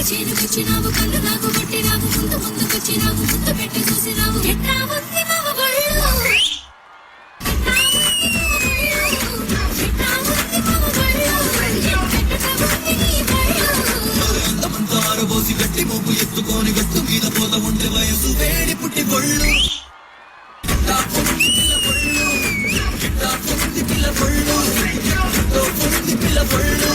చేనుకొచ్చినావు కళ్ళు నాకు కొట్టినావు ముందు ముందుకొచ్చినావు ముద్దు పెట్టి చూసినావు ఎట్లా ఉంది మావ ఒళ్ళు పోసి గట్టి మోపు ఎత్తుకొని గట్టు మీద పోత ఉండే వయసు వేడి పుట్టి పొళ్ళు పిల్ల పొళ్ళు పిల్ల పొళ్ళు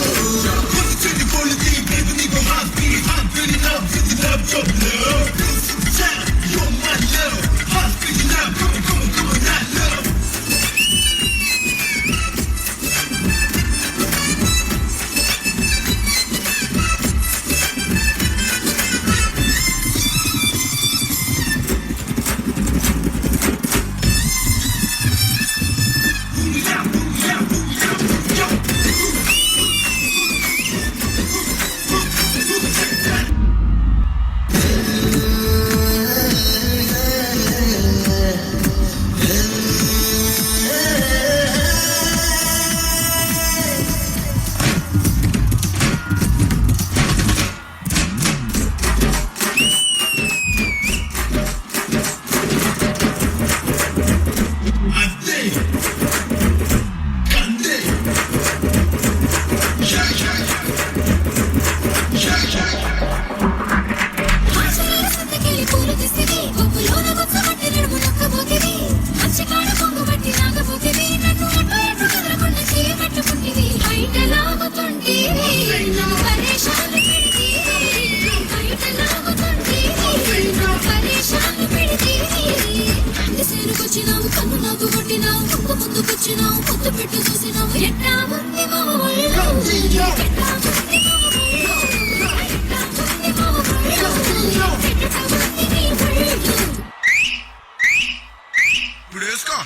చేనుకొచ్చినావు కళ్ళు నాకు కొట్టినావు ముందు ముందుకొచ్చినావు ముద్దు పెట్టి చూసినావు ఎట్లా ఉంది మావ ఒళ్ళు ఎట్లా ఉంది మావ ఒళ్ళు ఎట్లా ఉంది మావ ఒళ్ళు ఎట్లా ఉంది నీ ఒళ్ళు ఇప్పుడు వేసుకో